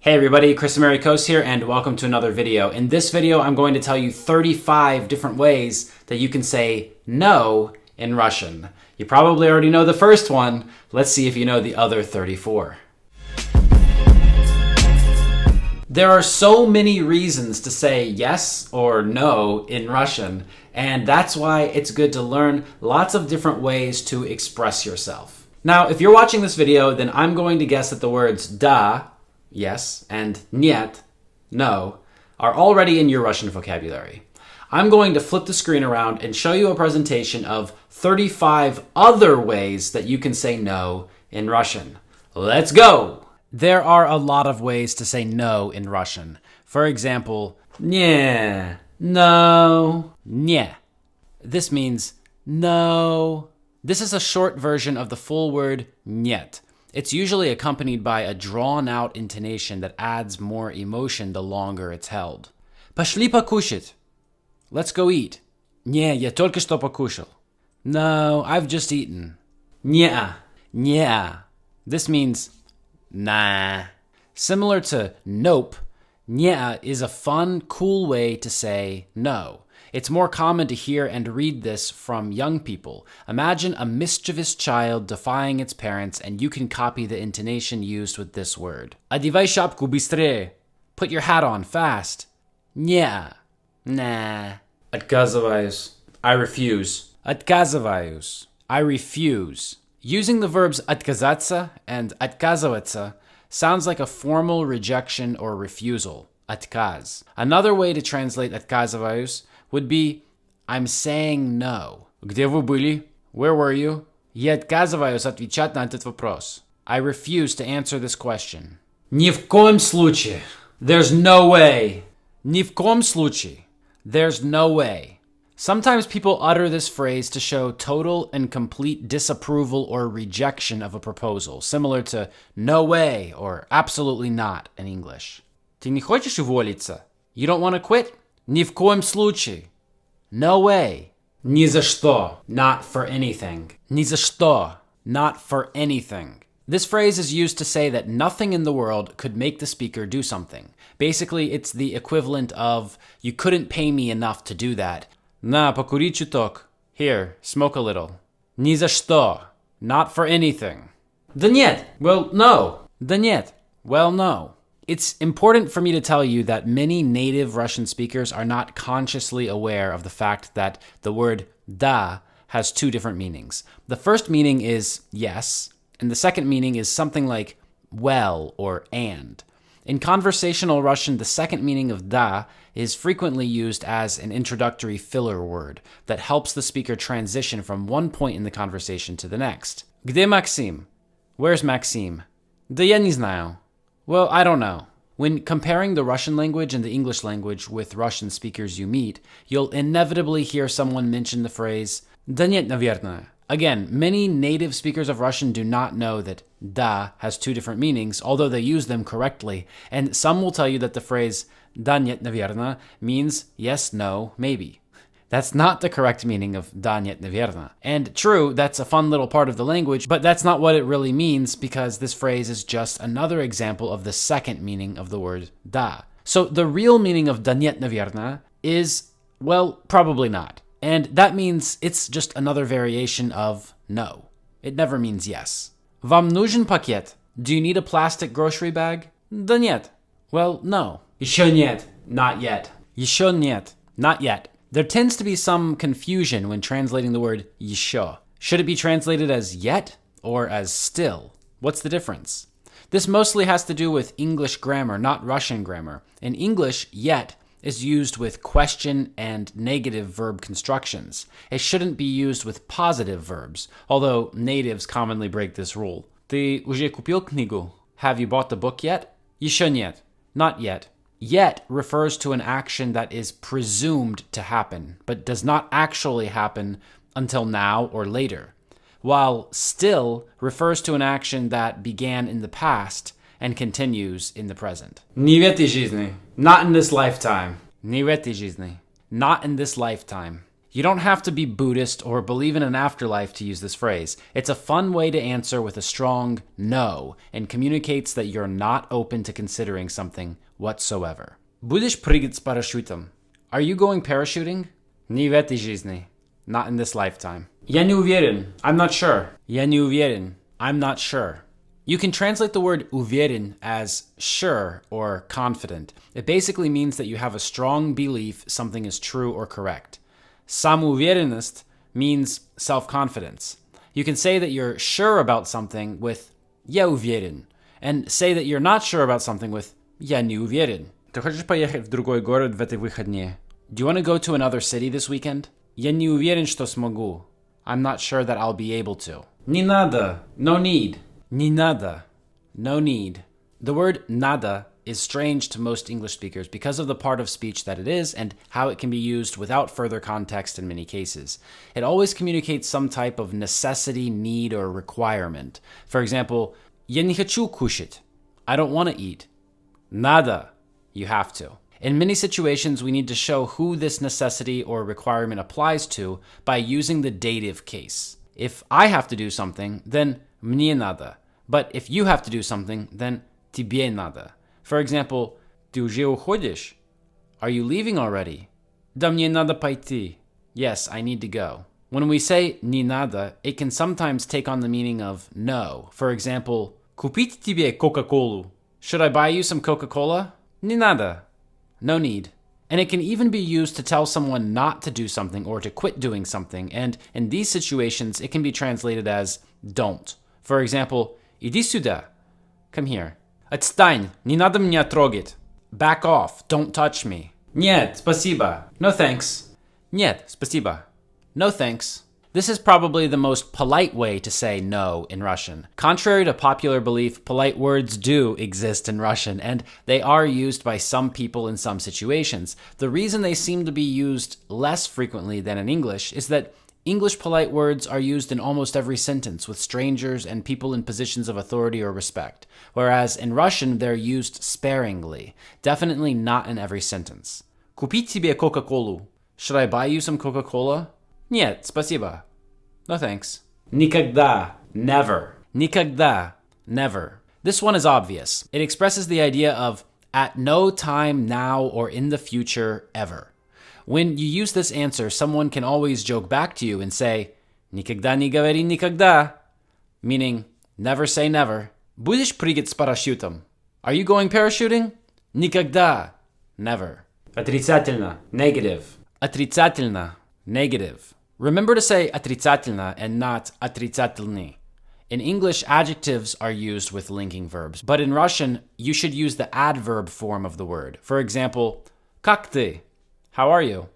Hey everybody, Chris Americos here and welcome to another video. In this video, I'm going to tell you 35 different ways that you can say no in Russian. You probably already know the first one. Let's see if you know the other 34. There are so many reasons to say yes or no in Russian, and that's why it's good to learn lots of different ways to express yourself. Now, if you're watching this video, then I'm going to guess that the words da, yes, and niet, no, are already in your Russian vocabulary. I'm going to flip the screen around and show you a presentation of 35 other ways that you can say no in Russian. Let's go! There are a lot of ways to say no in Russian. For example, nie, no, nie. This means no. This is a short version of the full word niet. It's usually accompanied by a drawn-out intonation that adds more emotion the longer it's held. Пошли покушать. Let's go eat. Не, я только что покушал. No, I've just eaten. Не-а. Не-а. This means nah. Similar to nope, не-а is a fun, cool way to say no. It's more common to hear and read this from young people. Imagine a mischievous child defying its parents, and you can copy the intonation used with this word. Одевай шапку быстрее. Put your hat on fast. Не. Nah. Отказываюсь. I refuse. Отказываюсь. I refuse. Using the verbs отказаться and отказываться sounds like a formal rejection or refusal. Отказ. Another way to translate отказываюсь would be, I'm saying no. Где вы были? Where were you? Я отказываюсь отвечать на этот вопрос. I refuse to answer this question. Ни в коем случае. There's no way. Ни в коем случае. There's no way. Sometimes people utter this phrase to show total and complete disapproval or rejection of a proposal, similar to no way or absolutely not in English. Ты не хочешь уволиться? You don't want to quit? Ни в коем случае. No way. Ни за что. Not for anything. Ни за что. Not for anything. This phrase is used to say that nothing in the world could make the speaker do something. Basically, it's the equivalent of, you couldn't pay me enough to do that. На, покури чуток. Here, smoke a little. Ни за что. Not for anything. Да нет. Well, no. Да нет. Well, no. It's important for me to tell you that many native Russian speakers are not consciously aware of the fact that the word da has two different meanings. The first meaning is yes, and the second meaning is something like well or and. In conversational Russian, the second meaning of da is frequently used as an introductory filler word that helps the speaker transition from one point in the conversation to the next. Где Максим? Where's Maxim? Да я не знаю. Well, I don't know. When comparing the Russian language and the English language with Russian speakers you meet, you'll inevitably hear someone mention the phrase «Да нет, наверное». Again, many native speakers of Russian do not know that «да» has two different meanings, although they use them correctly, and some will tell you that the phrase «Да нет, наверное» means yes, no, maybe. That's not the correct meaning of «да нет, наверное». And true, that's a fun little part of the language, but that's not what it really means because this phrase is just another example of the second meaning of the word «да». So the real meaning of «да нет, наверное» is, well, probably not. And that means it's just another variation of no. It never means yes. Вам нужен пакет? Do you need a plastic grocery bag? Да нет. Well, no. Еще нет. Not yet. Еще нет. Not yet. There tends to be some confusion when translating the word еще. Should it be translated as yet or as still? What's the difference? This mostly has to do with English grammar, not Russian grammar. In English, yet is used with question and negative verb constructions. It shouldn't be used with positive verbs, although natives commonly break this rule. Ты уже купил книгу? Have you bought the book yet? Еще нет. Not yet. Yet refers to an action that is presumed to happen, but does not actually happen until now or later, while still refers to an action that began in the past and continues in the present. Не в этой жизни. Not in this lifetime. Не в этой жизни. Not in this lifetime. You don't have to be Buddhist or believe in an afterlife to use this phrase. It's a fun way to answer with a strong no and communicates that you're not open to considering something whatsoever. Будешь прыгать с парашютом? Are you going parachuting? Не в этой жизни. Not in this lifetime. Я не уверен. I'm not sure. Я не уверен. I'm not sure. You can translate the word уверен as sure or confident. It basically means that you have a strong belief something is true or correct. Самоуверенность means self-confidence. You can say that you're sure about something with я уверен, and say that you're not sure about something with я не уверен. Ты хочешь поехать в другой город в эти выходные? Do you want to go to another city this weekend? Я не уверен, что смогу. I'm not sure that I'll be able to. Не надо. No need. Не надо. No need. The word nada is strange to most English speakers because of the part of speech that it is and how it can be used without further context in many cases. It always communicates some type of necessity, need, or requirement. For example, я не хочу кушать. I don't want to eat. Надо. You have to. In many situations, we need to show who this necessity or requirement applies to by using the dative case. If I have to do something, then мне надо. But if you have to do something, then тебе надо. For example, ты уже уходишь? Are you leaving already? Да мне надо пойти. Yes, I need to go. When we say не надо, it can sometimes take on the meaning of no. For example, купить тебе Coca-Cola? Should I buy you some Coca-Cola? Не надо. No need. And it can even be used to tell someone not to do something or to quit doing something, and in these situations, it can be translated as don't. For example, иди сюда. Come here. Отстань, не надо меня трогать. Back off, don't touch me. Нет, спасибо. No thanks. Нет, спасибо. No thanks. This is probably the most polite way to say no in Russian. Contrary to popular belief, polite words do exist in Russian, and they are used by some people in some situations. The reason they seem to be used less frequently than in English is that English polite words are used in almost every sentence with strangers and people in positions of authority or respect, whereas in Russian they're used sparingly, definitely not in every sentence. Купить тебе Coca-Colу? Should I buy you some Coca-Cola? Нет, спасибо. No thanks. Никогда, never. Никогда, never. This one is obvious. It expresses the idea of at no time now or in the future ever. When you use this answer, someone can always joke back to you and say, «Никогда не говори никогда», meaning, never say never. Будешь прыгать с парашютом? Are you going parachuting? Никогда, never. Отрицательно, negative. Отрицательно, negative. Remember to say отрицательно and not отрицательный. In English, adjectives are used with linking verbs, but in Russian, you should use the adverb form of the word. For example, как ты? How are you?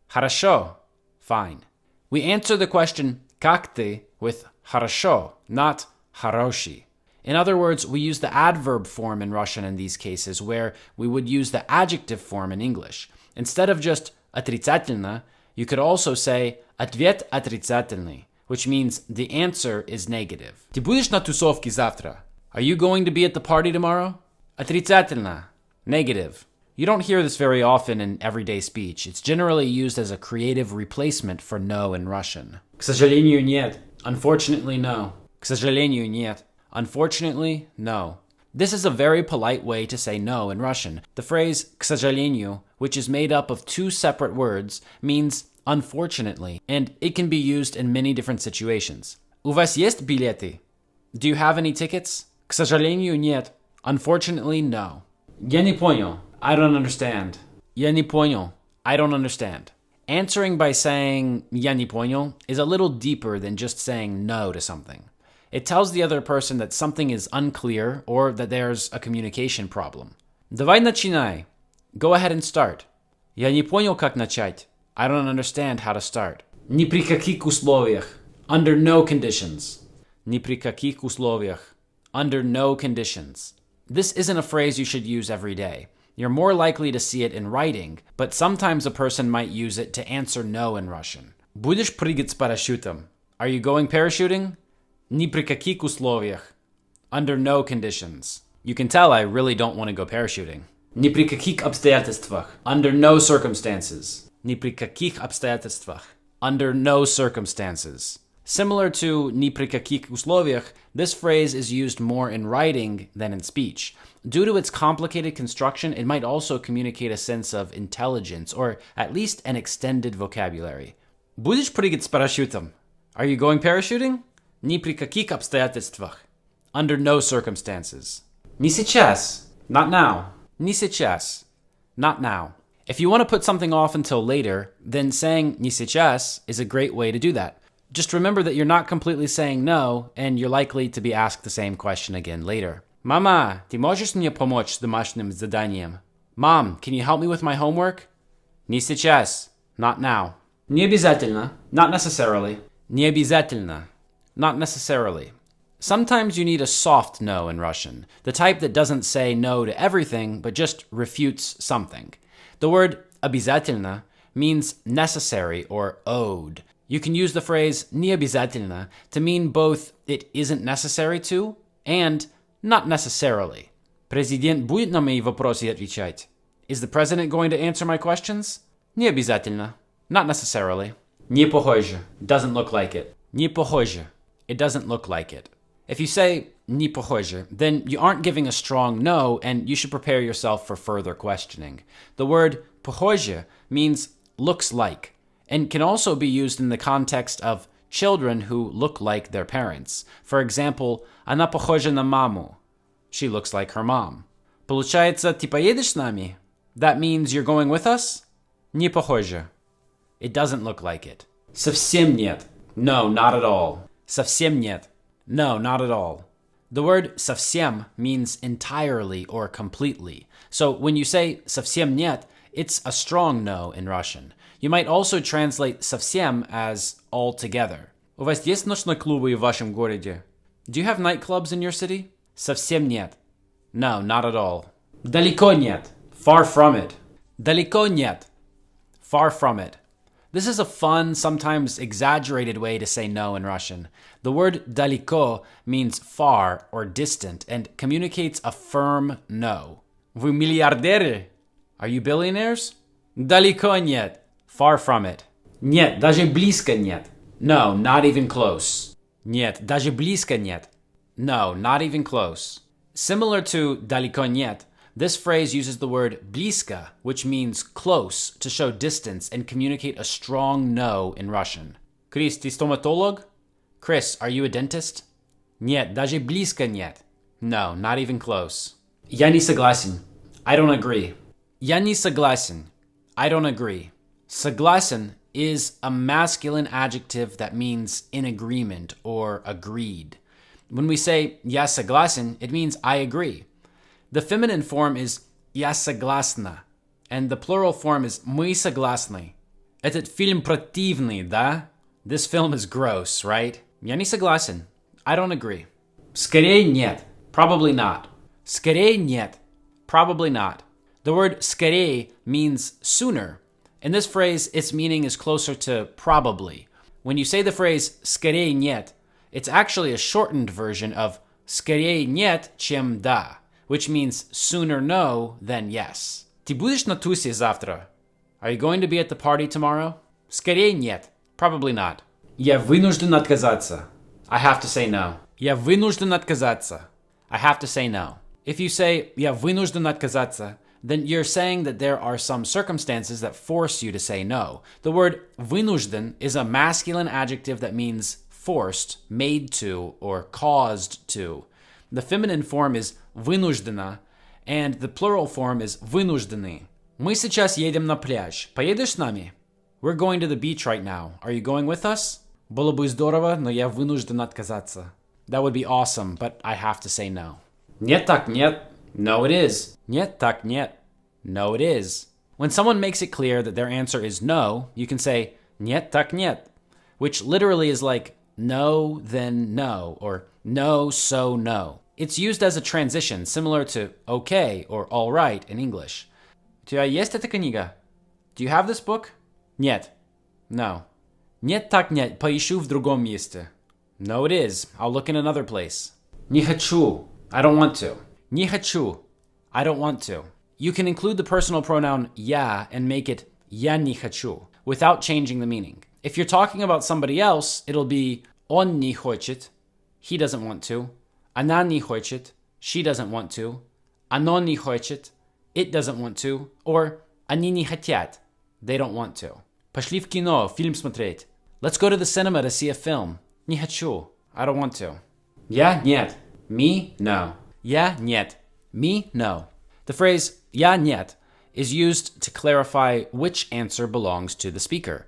Хорошо. Fine. We answer the question как ты with хорошо, not хороший. In other words, we use the adverb form in Russian in these cases, where we would use the adjective form in English. Instead of just отрицательно, you could also say ответ отрицательный, which means the answer is negative. Ты будешь на тусовке завтра? Are you going to be at the party tomorrow? Отрицательно. Negative. You don't hear this very often in everyday speech. It's generally used as a creative replacement for no in Russian. К сожалению, нет. Unfortunately, no. К сожалению, нет. Unfortunately, no. This is a very polite way to say no in Russian. The phrase к сожалению, which is made up of two separate words, means unfortunately, and it can be used in many different situations. У вас есть билеты? Do you have any tickets? К сожалению, нет. Unfortunately, no. Я не понял. I don't understand. Я не понял. I don't understand. Answering by saying я не понял is a little deeper than just saying no to something. It tells the other person that something is unclear or that there's a communication problem. Давай начинай. Go ahead and start. Я не понял, как начать. I don't understand how to start. Ни при каких условиях. Under no conditions. Ни при каких условиях. Under no conditions. This isn't a phrase you should use every day. You're more likely to see it in writing, but sometimes a person might use it to answer no in Russian. Будешь прыгать с парашютом? Are you going parachuting? Ни при каких условиях. Under no conditions. You can tell I really don't want to go parachuting. Ни при каких обстоятельствах. Under no circumstances. Ни при каких обстоятельствах. under no circumstances. Similar to «ни при каких условиях», this phrase is used more in writing than in speech. Due to its complicated construction, it might also communicate a sense of intelligence, or at least an extended vocabulary. Будешь прыгать с парашютом? Are you going parachuting? Ни при каких обстоятельствах. Under no circumstances. Не сейчас. Not now. Не сейчас. Not now. If you want to put something off until later, then saying не сейчас is a great way to do that. Just remember that you're not completely saying no, and you're likely to be asked the same question again later. Mama, ты можешь мне помочь с домашним заданием? Mom, can you help me with my homework? Не сейчас. Not now. Не обязательно. Not necessarily. Не обязательно. Not necessarily. Sometimes you need a soft no in Russian, the type that doesn't say no to everything, but just refutes something. The word обязательно means necessary or owed. You can use the phrase не обязательно to mean both it isn't necessary to and not necessarily. Президент будет на мои вопросы отвечать? Is the president going to answer my questions? Не обязательно. Not necessarily. Не похоже. Doesn't look like it. Не похоже. It doesn't look like it. If you say не похоже, then you aren't giving a strong no, and you should prepare yourself for further questioning. The word похоже means looks like, and can also be used in the context of children who look like their parents. For example, она похожа на маму. She looks like her mom. Получается, ты поедешь с нами? That means you're going with us? Не похоже. It doesn't look like it. Совсем нет. No, not at all. Совсем нет. No, not at all. The word совсем means entirely or completely. So when you say совсем нет, it's a strong no in Russian. You might also translate совсем as altogether. У вас есть ночные клубы в вашем городе? Do you have nightclubs in your city? Совсем нет. No, not at all. Далеко нет. Far from it. Далеко нет. Far from it. This is a fun, sometimes exaggerated way to say no in Russian. The word далеко means far or distant and communicates a firm no. Вы миллиардеры? Are you billionaires? Далеко нет. Far from it. Нет, даже близко нет. No, not even close. Нет, даже близко нет. No, not even close. Similar to далеко нет, this phrase uses the word близко, which means close, to show distance and communicate a strong no in Russian. Chris, ты стоматолог? Chris, are you a dentist? Нет, даже близко нет. No, not even close. Я не согласен. I don't agree. Я не согласен. I don't agree. Согласен is a masculine adjective that means in agreement or agreed. When we say я согласен, it means I agree. The feminine form is я согласна, and the plural form is мы согласны. Этот фильм противный, да? This film is gross, right? Я не согласен. I don't agree. Скорее нет. Probably not. Скорее нет. Probably not. The word скорее means sooner. In this phrase, its meaning is closer to probably. When you say the phrase скорее нет, it's actually a shortened version of скорее нет, чем да, which means sooner no than yes. Ты будешь на тусе завтра? Are you going to be at the party tomorrow? Скорее нет. Probably not. Я вынужден отказаться. I have to say no. Я вынужден отказаться. I have to say no. If you say я вынужден отказаться, then you're saying that there are some circumstances that force you to say no. The word вынужден is a masculine adjective that means forced, made to, or caused to. The feminine form is вынуждена, and the plural form is вынуждены. Мы сейчас едем на пляж. Поедешь с нами? We're going to the beach right now. Are you going with us? Было бы здорово, но я вынужден отказаться. That would be awesome, but I have to say no. Нет так нет. No, it is. Нет так нет. No, it is. When someone makes it clear that their answer is no, you can say нет так нет, which literally is like no, then no, or no, so no. It's used as a transition, similar to okay or all right in English. У тебя есть эта книга? Do you have this book? Нет. No. Нет так нет, поищу в другом месте. No, it is. I'll look in another place. Не хочу. I don't want to. Не хочу. I don't want to. You can include the personal pronoun я and make it я не хочу without changing the meaning. If you're talking about somebody else, it'll be он не хочет, he doesn't want to, она не хочет, she doesn't want to, оно не хочет, it doesn't want to, or они не хотят, they don't want to. Пошли в кино, фильм смотреть. Let's go to the cinema to see a film. Не хочу, I don't want to. Я нет, me no. Я нет, me no. The phrase я нет is used to clarify which answer belongs to the speaker.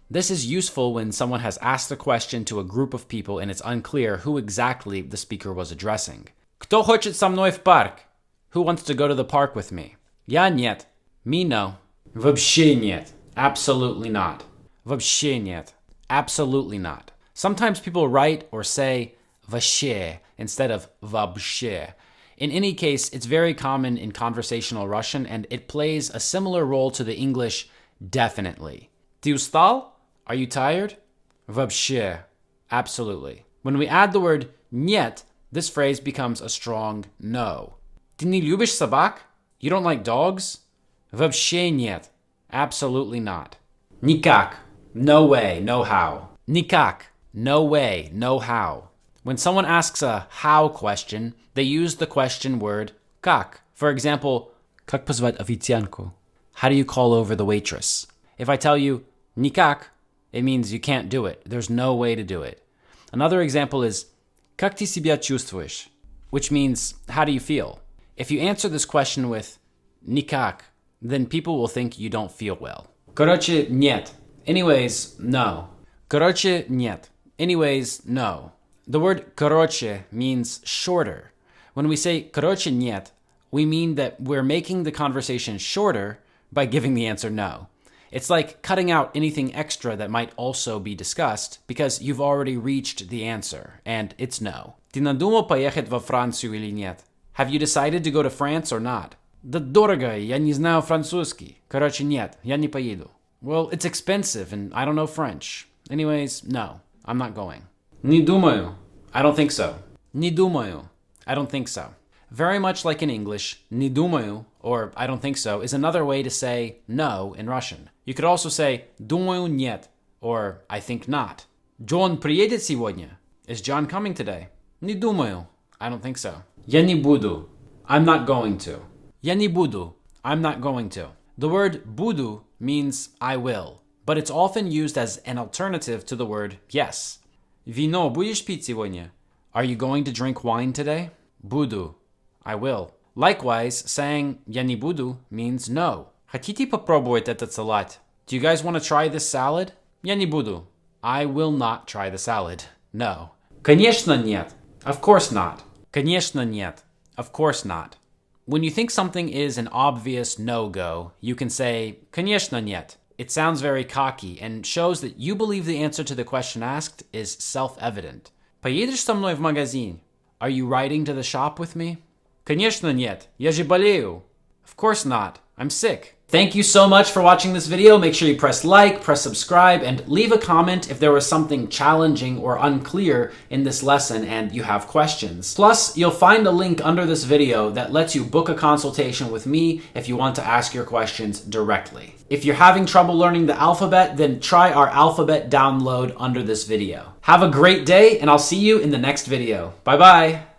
This is useful when someone has asked a question to a group of people and it's unclear who exactly the speaker was addressing. Кто хочет со мной в парк? Who wants to go to the park with me? Я нет. Me no. Вообще нет. Absolutely not. Вообще нет. Absolutely not. Sometimes people write or say вообще instead of вообще. In any case, it's very common in conversational Russian and it plays a similar role to the English definitely. Ты устал? Are you tired? Вообще. Absolutely. When we add the word нет, this phrase becomes a strong no. Ты не любишь собак? You don't like dogs? Вообще нет. Absolutely not. Никак. No way, no how. Никак. No way, no how. When someone asks a how question, they use the question word как. For example, как позвать официантку? How do you call over the waitress? If I tell you никак, it means you can't do it. There's no way to do it. Another example is как ты себя чувствуешь? Which means how do you feel? If you answer this question with никак, then people will think you don't feel well. Короче, нет. Anyways, no. Короче, нет. Anyways, no. The word короче means shorter. When we say короче, нет, we mean that we're making the conversation shorter by giving the answer no. It's like cutting out anything extra that might also be discussed because you've already reached the answer, and it's no. Ты надумал поехать во Францию или нет? Have you decided to go to France or not? Да дорого, я не знаю французский. Короче, нет, я не поеду. Well, it's expensive and I don't know French. Anyways, no, I'm not going. Не думаю. I don't think so. Не думаю. I don't think so. Very much like in English, не думаю, or I don't think so, is another way to say no in Russian. You could also say думаю нет, or I think not. John приедет сегодня? Is John coming today? Не думаю. I don't think so. Я не буду. I'm not going to. Я не буду. I'm not going to. The word буду means I will, but it's often used as an alternative to the word yes. Вино будешь пить сегодня? Are you going to drink wine today? Буду. I will. Likewise, saying я не буду means no. Хотите попробовать этот салат? Do you guys want to try this salad? Я не буду. I will not try the salad. No. Конечно нет. Of course not. Конечно нет. Of course not. When you think something is an obvious no-go, you can say конечно нет. It sounds very cocky and shows that you believe the answer to the question asked is self-evident. Поедешь со мной в магазин? Are you riding to the shop with me? Конечно нет. Я же болею. Of course not. I'm sick. Thank you so much for watching this video. Make sure you press like, press subscribe, and leave a comment if there was something challenging or unclear in this lesson and you have questions. Plus, you'll find a link under this video that lets you book a consultation with me if you want to ask your questions directly. If you're having trouble learning the alphabet, then try our alphabet download under this video. Have a great day, and I'll see you in the next video. Bye-bye.